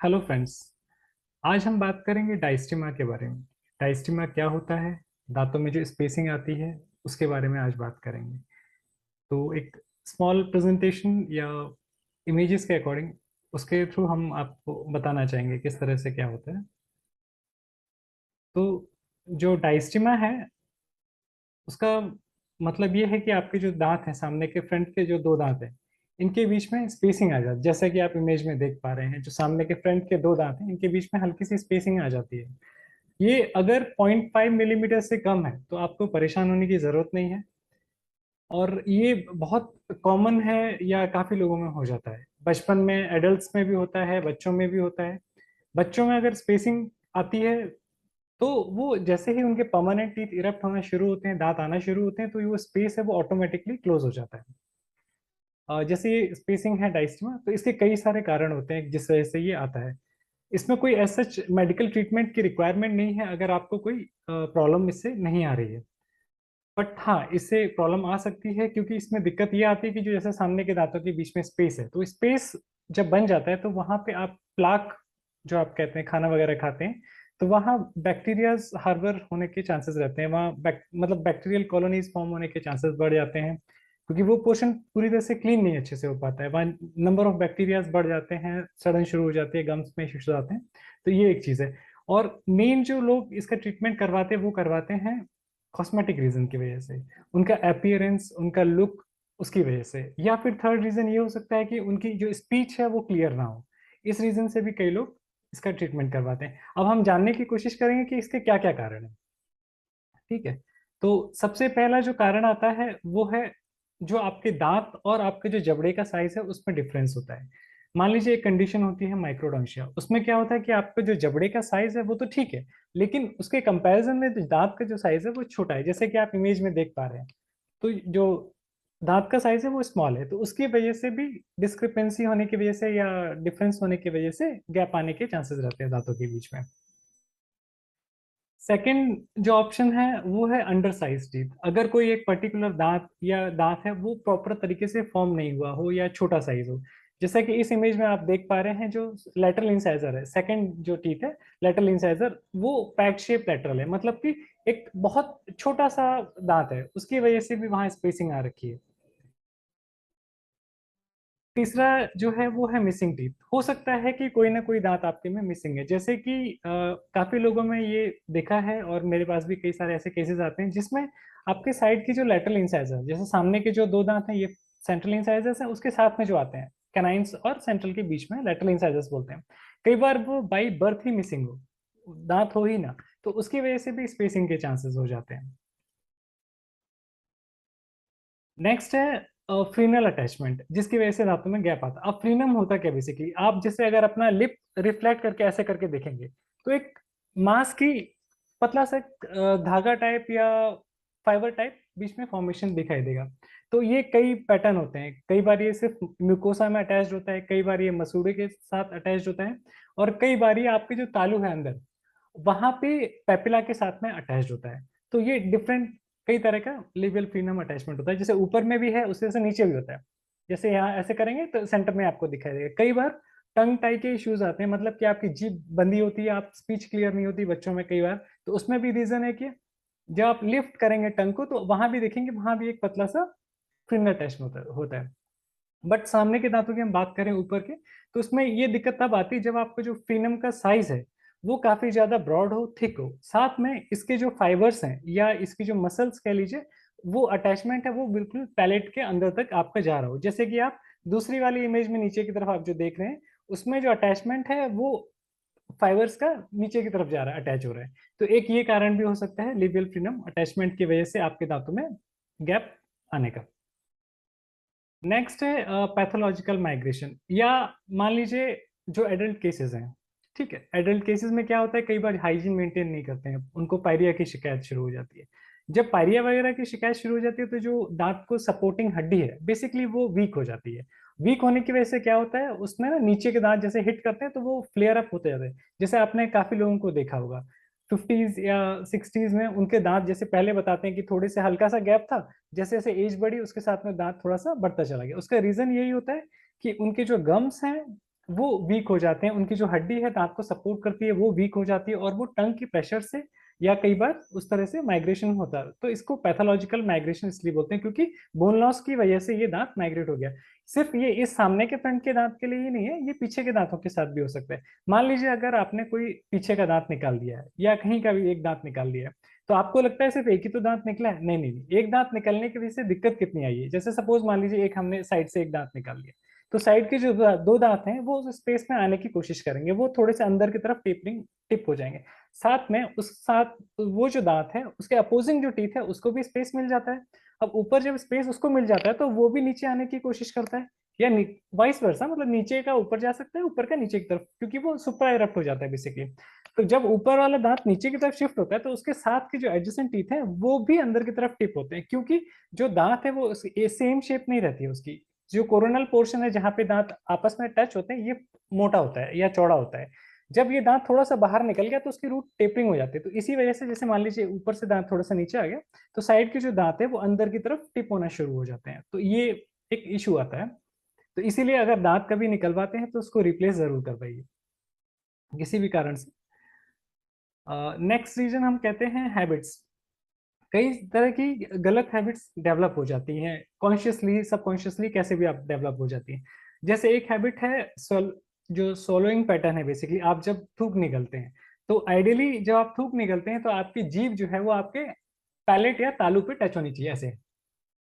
Hello friends. आज हम बात करेंगे डायस्टेमा के बारे में। डायस्टेमा क्या होता है, दांतों में जो स्पेसिंग आती है उसके बारे में आज बात करेंगे। तो एक स्मॉल प्रेजेंटेशन या इमेजेस के अकॉर्डिंग उसके थ्रू हम आपको बताना चाहेंगे किस तरह से क्या होता है। तो जो डायस्टेमा है उसका मतलब ये है कि आपके जो दांत हैं, सामने के फ्रंट के जो दो दांत हैं, इनके बीच में स्पेसिंग आ जाती है। जैसा कि आप इमेज में देख पा रहे हैं, जो सामने के फ्रंट के दो दांत हैं इनके बीच में हल्की सी स्पेसिंग आ जाती है। ये अगर 0.5 मिलीमीटर से कम है तो आपको परेशान होने की जरूरत नहीं है। और ये बहुत कॉमन है या काफी लोगों में हो जाता है। बचपन में एडल्ट्स में भी होता है, बच्चों में भी होता है। बच्चों में अगर स्पेसिंग आती है तो वो जैसे ही उनके परमानेंट टीथ इरप्ट होना शुरू होते हैं, दांत आना शुरू होते हैं, तो वो स्पेस है वो ऑटोमेटिकली क्लोज हो जाता है। जैसे ये स्पेसिंग है डायस्टेमा, तो इसके कई सारे कारण होते हैं जिस वजह से ये आता है। इसमें कोई ऐसा मेडिकल ट्रीटमेंट की रिक्वायरमेंट नहीं है अगर आपको कोई प्रॉब्लम इससे नहीं आ रही है। बट हाँ, इससे प्रॉब्लम आ सकती है क्योंकि इसमें दिक्कत ये आती है कि जो जैसे सामने के दांतों के बीच में स्पेस है, तो स्पेस जब बन जाता है तो वहां पे आप प्लाक, जो आप कहते हैं खाना वगैरह खाते हैं, तो वहाँ बैक्टीरियाज हार्बर होने के चांसेस रहते हैं। वहाँ मतलब बैक्टीरियल कॉलोनीज फॉर्म होने के चांसेस बढ़ जाते हैं क्योंकि वो पोर्शन पूरी तरह से क्लीन नहीं अच्छे से हो पाता है। वहाँ नंबर ऑफ बैक्टीरियाज बढ़ जाते हैं, सड़न शुरू हो जाती है, गम्स में इश्यूज आते हैं। तो ये एक चीज है। और मेन जो लोग इसका ट्रीटमेंट करवाते हैं वो करवाते हैं कॉस्मेटिक रीजन की वजह से, उनका अपीयरेंस, उनका लुक, उसकी वजह से। या फिर थर्ड रीजन ये हो सकता है कि उनकी जो स्पीच है वो क्लियर ना हो। इस रीजन से भी कई लोग इसका ट्रीटमेंट करवाते हैं। अब हम जानने की कोशिश करेंगे कि इसके क्या क्या कारण है। ठीक है। तो सबसे पहला जो कारण आता है वो है जो आपके दांत और आपके जो जबड़े का साइज है उसमें डिफरेंस होता है। मान लीजिए एक कंडीशन होती है माइक्रोडोंशिया, उसमें क्या होता है कि आपका जो जबड़े का साइज है वो तो ठीक है, लेकिन उसके कंपैरिजन में जो दांत का जो साइज है वो छोटा है, जैसे कि आप इमेज में देख पा रहे हैं। तो जो दांत का साइज है वो स्मॉल है, तो उसकी वजह से भी डिस्क्रिपेंसी होने की वजह से या डिफरेंस होने की वजह से गैप आने के चांसेस रहते हैं दांतों के बीच में। सेकंड जो ऑप्शन है वो है अंडर साइज टीथ। अगर कोई एक पर्टिकुलर दांत या दांत है वो प्रॉपर तरीके से फॉर्म नहीं हुआ हो या छोटा साइज हो, जैसा कि इस इमेज में आप देख पा रहे हैं, जो लेटरल इंसाइजर है, सेकंड जो टीथ है लेटरल इंसाइजर, वो पैक शेप लेटरल है, मतलब कि एक बहुत छोटा सा दांत है, उसकी वजह से भी वहां स्पेसिंग आ रखी है। तीसरा जो है वो है मिसिंग टीथ। हो सकता है कि कोई ना कोई दांत आपके में मिसिंग है, जैसे कि काफी लोगों में ये देखा है और मेरे पास भी कई सारे ऐसे केसेस आते हैं जिसमें आपके साइड की जो लेटरल इंसाइजर, जैसे सामने के जो दो दांत हैं ये सेंट्रल इंसाइजर्स हैं, उसके साथ में जो आते हैं कैनाइंस और सेंट्रल के बीच में लेटरल इंसाइजर्स बोलते हैं, कई बार वो बाई बर्थ ही मिसिंग हो, दांत हो ही ना, तो उसकी वजह से भी स्पेसिंग के चांसेस हो जाते हैं। नेक्स्ट है फ्रीनल अटैचमेंट, जिसकी वजह से दांतों में गैप आता है। अब फ्रीनम होता क्या बेसिकली, आप जैसे अगर अपना लिप रिफ्लेक्ट करके ऐसे करके देखेंगे तो एक मांस की पतला सा धागा टाइप या फाइबर टाइप बीच में फॉर्मेशन दिखाई देगा। तो ये कई पैटर्न होते हैं, कई बार ये सिर्फ म्यूकोसा में अटैच होता है, कई बार ये मसूड़े के साथ अटैच होता है, और कई बार ये आपके जो तालू है अंदर वहां पे पेपिला के साथ में अटैच होता है। तो ये डिफरेंट कई तरह का लिवियल फ्रीनम अटैचमेंट होता है, जैसे ऊपर में भी है उससे से नीचे भी होता है। जैसे यहाँ ऐसे करेंगे तो सेंटर में आपको दिखाई देगा। कई बार टंग टाई के इश्यूज आते हैं, मतलब कि आपकी जीभ बंदी होती है, आप स्पीच क्लियर नहीं होती बच्चों में कई बार, तो उसमें भी रीजन है कि जब आप लिफ्ट करेंगे टंग को तो वहां भी देखेंगे, वहां भी एक पतला सा फ्रीनल अटैचमेंट होता है। बट सामने के दांतों की हम बात करें ऊपर के, तो उसमें ये दिक्कत तब आती है जब आपका जो फ्रीनम का साइज है वो काफी ज्यादा ब्रॉड हो, थिक हो, साथ में इसके जो फाइबर्स हैं या इसकी जो मसल्स कह लीजिए, वो अटैचमेंट है वो बिल्कुल पैलेट के अंदर तक आपका जा रहा हो। जैसे कि आप दूसरी वाली इमेज में नीचे की तरफ आप जो देख रहे हैं, उसमें जो अटैचमेंट है वो फाइबर्स का नीचे की तरफ जा रहा है, अटैच हो रहा है। तो एक ये कारण भी हो सकता है लिवियल फ्रीनम अटैचमेंट की वजह से आपके दांतों में गैप आने का। नेक्स्ट है पैथोलॉजिकल माइग्रेशन, या मान लीजिए जो एडल्ट केसेस हैं। ठीक है, एडल्ट केसेस में क्या होता है, कई बार हाइजीन मेंटेन नहीं करते हैं, उनको पायरिया की शिकायत शुरू हो जाती है। जब पायरिया वगैरह की शिकायत शुरू हो जाती है तो जो दांत को सपोर्टिंग हड्डी है बेसिकली वो वीक हो जाती है। वीक होने की वजह से क्या होता है, उसमें ना नीचे के दांत जैसे हिट करते हैं तो वो फ्लेयर अप होते जाते हैं। जैसे आपने काफी लोगों को देखा होगा 50s या 60s में उनके दांत जैसे पहले बताते हैं कि थोड़े से हल्का सा गैप था, जैसे जैसे एज बढ़ी उसके साथ में दांत थोड़ा सा बढ़ता चला गया। उसका रीजन यही होता है कि उनके जो गम्स हैं वो वीक हो जाते हैं, उनकी जो हड्डी है दांत को सपोर्ट करती है वो वीक हो जाती है, और वो टंग की प्रेशर से या कई बार उस तरह से माइग्रेशन होता है। तो इसको पैथोलॉजिकल माइग्रेशन इसलिए बोलते हैं, क्योंकि बोन लॉस की वजह से ये दांत माइग्रेट हो गया। सिर्फ ये इस सामने के फ्रंट के दांत के लिए ही नहीं है, ये पीछे के दांतों के साथ भी हो सकता है। मान लीजिए अगर आपने कोई पीछे का दांत निकाल दिया है या कहीं का भी एक दांत निकाल दिया है, तो आपको लगता है सिर्फ एक ही तो दांत निकला है, नहीं नहीं नहीं, एक दांत निकलने की वजह से दिक्कत कितनी आई है। जैसे सपोज मान लीजिए एक हमने साइड से एक दांत निकाल लिया, तो साइड के जो दो दांत हैं वो उस स्पेस में आने की कोशिश करेंगे, वो थोड़े से अंदर की तरफ टेपरिंग टिप हो जाएंगे। साथ में उस साथ वो जो दांत है उसके अपोजिंग जो टीथ है उसको भी स्पेस मिल जाता है। अब ऊपर जब स्पेस उसको मिल जाता है तो वो भी नीचे आने की कोशिश करता है, या वाइस वर्सा, मतलब नीचे का ऊपर जा सकता है, ऊपर का नीचे की तरफ, क्योंकि वो सुप्रा एरप्ट हो जाता है बेसिकली। तो जब ऊपर वाला दांत नीचे की तरफ शिफ्ट होता है तो उसके साथ के जो एडजेसेंट टीथ है वो भी अंदर की तरफ टिप होते हैं, क्योंकि जो दांत है वो सेम शेप नहीं रहती है उसकी। जो कोरोनल पोर्शन है जहाँ पे दांत आपस में टच होते हैं, ये मोटा होता है या चौड़ा होता है। जब ये दांत थोड़ा सा बाहर निकल गया तो उसकी रूट टेपरिंग हो जाती है। तो इसी वजह से जैसे मान लीजिए ऊपर से दांत थोड़ा सा नीचे आ गया, तो साइड के जो दांत है वो अंदर की तरफ टिप होना शुरू हो जाते हैं। तो ये एक इशू आता है। तो इसीलिए अगर दांत कभी निकलवाते हैं तो उसको रिप्लेस जरूर करवाइए किसी भी कारण से। नेक्स्ट रीजन हम कहते हैं हैबिट्स। कई तरह की गलत हैबिट्स डेवलप हो जाती हैं, कॉन्शियसली सबकॉन्शियसली कैसे भी आप डेवलप हो जाती हैं। जैसे एक हैबिट है जो सोलोइंग पैटर्न है, बेसिकली आप जब थूक निकलते हैं, तो आइडियली जब आप थूक निकलते हैं तो आपकी जीभ जो है वो आपके पैलेट या तालू पे टच होनी चाहिए ऐसे,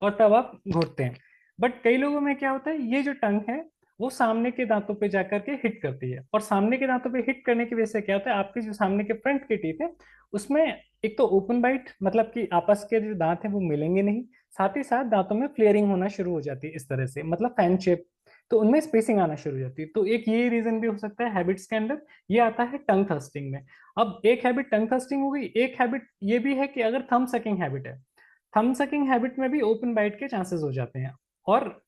और तब आप घोटते हैं। बट कई लोगों में क्या होता है, ये जो टंग है वो सामने के दांतों पे जाकर के हिट करती है, और सामने के दांतों पे हिट करने की वजह से क्या होता है, आपके जो सामने के फ्रंट के टीथ है उसमें एक तो ओपन बाइट, मतलब कि आपस के जो दांत हैं वो मिलेंगे नहीं, साथ ही साथ दांतों में फ्लेयरिंग होना शुरू हो जाती है इस तरह से, मतलब फैन शेप। तो उनमें स्पेसिंग आना शुरू हो जाती है। तो एक ये रीजन भी हो सकता है हैबिट्स के अंदर। ये आता है टंग थर्स्टिंग में। अब एक हैबिट टंग थर्स्टिंग हो गई, एक हैबिट ये भी है कि अगर थंब सकिंग हैबिट है, थंब सकिंग हैबिट में भी ओपन बाइट के चांसेस हो जाते हैं, और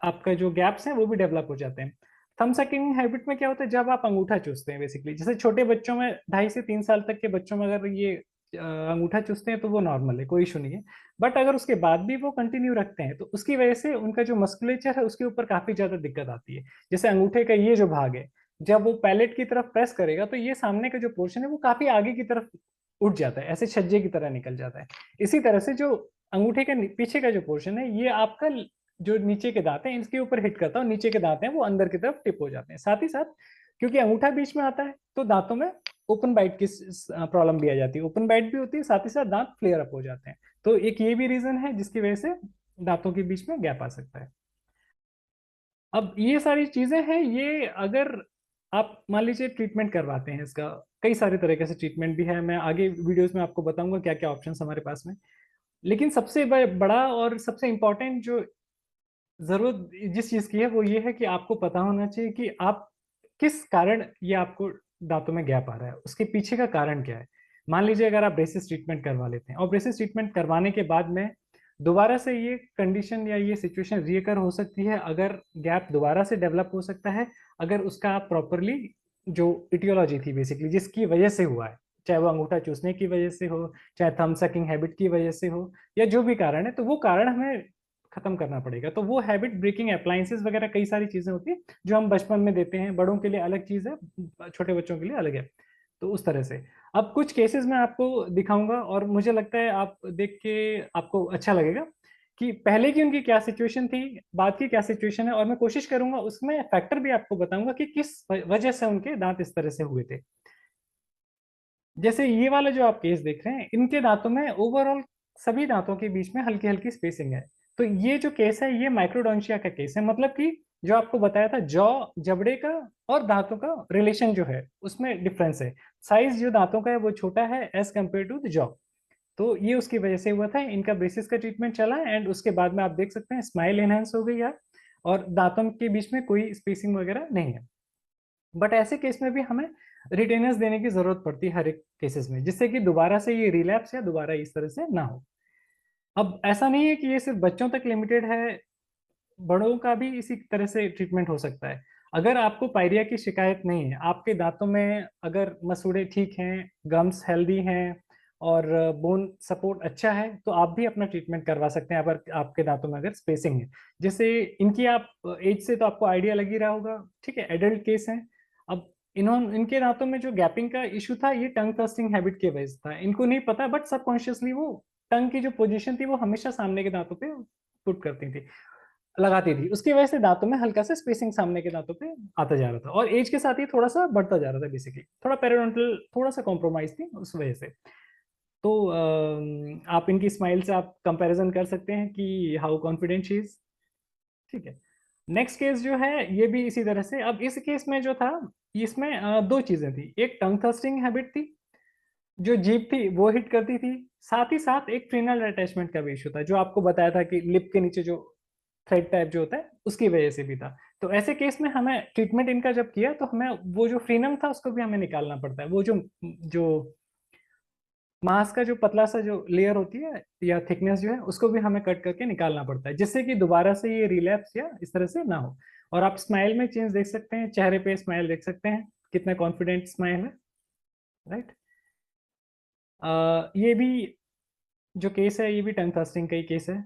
आपका जो गैप्स हैं वो भी डेवलप हो जाते हैं। थंब सकिंग हैबिट में क्या होता है, जब आप अंगूठा चूसते हैं बेसिकली, जैसे छोटे बच्चों में 2.5 से 3 साल तक के बच्चों में अगर ये अंगूठा चूसते हैं तो वो नॉर्मल है, कोई इशू नहीं है। बट अगर उसके बाद भी वो कंटिन्यू रखते हैं तो उसकी वजह से उनका जो मस्कुलेचर है उसके ऊपर काफी ज्यादा दिक्कत आती है। जैसे अंगूठे का ये जो भाग है, जब वो पैलेट की तरफ प्रेस करेगा तो ये सामने का जो पोर्शन है वो काफी आगे की तरफ उठ जाता है, ऐसे छज्जे की तरह निकल जाता है। इसी तरह से जो अंगूठे के पीछे का जो पोर्शन है ये आपका जो नीचे के दांत हैं इसके ऊपर हिट करता है, और नीचे के दांत हैं वो अंदर की तरफ टिप हो जाते हैं। साथ ही साथ क्योंकि अंगूठा बीच में आता है तो दांतों में ओपन बाइट की प्रॉब्लम भी आ जाती है, ओपन बाइट भी होती है, साथ ही साथ दांत फ्लेयर अप हो जाते हैं। तो एक ये भी रीजन है जिसकी वजह से दांतों के बीच में गैप आ सकता है। अब ये सारी चीजें हैं, ये अगर आप मान लीजिए ट्रीटमेंट करवाते हैं इसका, कई सारे तरीके से ट्रीटमेंट भी है, मैं आगे वीडियोस में आपको बताऊंगा क्या क्या ऑप्शंस हमारे पास में। लेकिन सबसे बड़ा और सबसे इम्पोर्टेंट जो जरूरत जिस चीज की है वो ये है कि आपको पता होना चाहिए कि आप किस कारण ये आपको दांतों में गैप आ रहा है, उसके पीछे का कारण क्या है। मान लीजिए अगर आप ब्रेसिस ट्रीटमेंट करवा लेते हैं, और ब्रेसिस ट्रीटमेंट करवाने के बाद में दोबारा से ये कंडीशन या ये सिचुएशन रिकर हो सकती है, अगर गैप दोबारा से डेवलप हो सकता है, अगर उसका आप प्रॉपरली जो इटियोलॉजी थी बेसिकली जिसकी वजह से हुआ है, चाहे वो अंगूठा चूसने की वजह से हो, चाहे थंब सकिंग हैबिट की वजह से हो, या जो भी कारण है, तो वो कारण हमें खत्म करना पड़ेगा। तो वो हैबिट ब्रेकिंग अप्लायंसेस वगैरह कई सारी चीजें होती है जो हम बचपन में देते हैं, बड़ों के लिए अलग चीज है, छोटे बच्चों के लिए अलग है। तो उस तरह से अब कुछ केसेस मैं आपको दिखाऊंगा, और मुझे लगता है आप देख के आपको अच्छा लगेगा कि पहले की उनकी क्या सिचुएशन थी, बाद की क्या सिचुएशन है, और मैं कोशिश करूंगा उसमें फैक्टर भी आपको बताऊंगा कि किस वजह से उनके दांत इस तरह से हुए थे। जैसे ये वाला जो आप केस देख रहे हैं, इनके दांतों में ओवरऑल सभी दांतों के बीच में हल्की हल्की स्पेसिंग है। तो ये जो केस है ये माइक्रोडोंशिया का केस है, मतलब कि जो आपको बताया था जॉ जबड़े का और दांतों का रिलेशन जो है उसमें डिफरेंस है। साइज जो दांतों का है वो छोटा है as compare to the jaw. तो ये उसकी वजह से हुआ था, इनका ब्रेसिस का ट्रीटमेंट चला, एंड उसके बाद में आप देख सकते हैं स्माइल एनहेंस हो गई यार, और दांतों के बीच में कोई स्पेसिंग वगैरह नहीं है। बट ऐसे केस में भी हमें रिटेनर्स देने की जरूरत पड़ती है हर एक केसेस में, जिससे कि दोबारा से ये रिलैप्स या दोबारा इस तरह से ना हो। अब ऐसा नहीं है कि ये सिर्फ बच्चों तक लिमिटेड है, बड़ों का भी इसी तरह से ट्रीटमेंट हो सकता है। अगर आपको पायरिया की शिकायत नहीं है, आपके दांतों में अगर मसूड़े ठीक हैं, गम्स हेल्दी हैं, और बोन सपोर्ट अच्छा है तो आप भी अपना ट्रीटमेंट करवा सकते हैं, अगर आपके दांतों में अगर स्पेसिंग है। जैसे इनकी आप एज से तो आपको आइडिया लग ही रहा होगा, ठीक है, एडल्ट केस है। अब इनके दांतों में जो गैपिंग का इशू था ये टंग थ्रस्टिंग हैबिट की वजह से था, इनको नहीं पता, बट सबकॉन्शियसली वो टंग की जो पोजीशन थी वो हमेशा सामने के दांतों पे पुट करती थी, लगाती थी, उसकी वजह से दांतों में हल्का सा स्पेसिंग सामने के दांतों पे आता जा रहा था, और एज के साथ ही थोड़ा सा बढ़ता जा रहा था, बेसिकली थोड़ा पेरिडोंटल थोड़ा सा कॉम्प्रोमाइज थी उस वजह से। तो आप इनकी स्माइल से आप कंपैरिजन कर सकते हैं कि हाउ कॉन्फिडेंट शी इज, ठीक है। नेक्स्ट केस जो है ये भी इसी तरह से, अब इस केस में जो था इसमें दो चीजें थी, एक टंग थ्रस्टिंग हैबिट थी, जो जीभ थी वो हिट करती थी, साथ ही साथ एक फ्रीनल अटैचमेंट का भी इशू था, जो आपको बताया था कि लिप के नीचे जो थ्रेड टाइप जो होता है उसकी वजह से भी था। तो ऐसे केस में हमें ट्रीटमेंट इनका जब किया तो हमें वो जो फ्रीनम था उसको भी हमें निकालना पड़ता है, वो जो जो मांस का जो पतला सा जो लेयर होती है या थिकनेस जो है उसको भी हमें कट करके निकालना पड़ता है, जिससे कि दोबारा से ये रिलैप्स या इस तरह से ना हो। और आप स्माइल में चेंज देख सकते हैं, चेहरे पे स्माइल देख सकते हैं, कितना कॉन्फिडेंट स्माइल है, राइट। ये भी जो केस है ये भी टंग थ्रस्टिंग का ही केस है।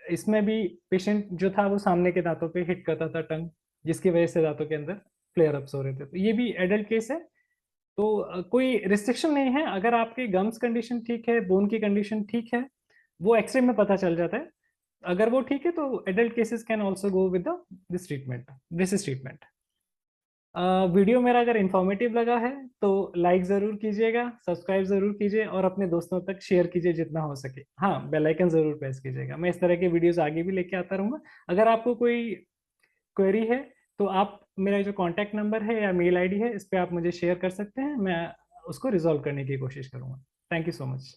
इसमें भी पेशेंट जो था वो सामने के दांतों पे हिट करता था टंग, जिसकी वजह से दांतों के अंदर फ्लेयर अप्स हो रहे थे। तो ये भी एडल्ट केस है। तो कोई रिस्ट्रिक्शन नहीं है, अगर आपकी गम्स कंडीशन ठीक है, बोन की कंडीशन ठीक है, वो एक्सरे में पता चल जाता है। अगर वो ठीक है तो adult cases can also go with this treatment, this is treatment. Video मेरा अगर इन्फॉर्मेटिव लगा है तो लाइक ज़रूर कीजिएगा, सब्सक्राइब ज़रूर कीजिए और अपने दोस्तों तक शेयर कीजिए जितना हो सके। हाँ, बेल आइकन ज़रूर प्रेस कीजिएगा, मैं इस तरह के वीडियोस आगे भी लेके आता रहूँगा। अगर आपको कोई क्वेरी है तो आप मेरा जो कॉन्टैक्ट नंबर है या मेल आईडी है इस पर आप मुझे शेयर कर सकते हैं, मैं उसको रिजॉल्व करने की कोशिश करूँगा। Thank you so much.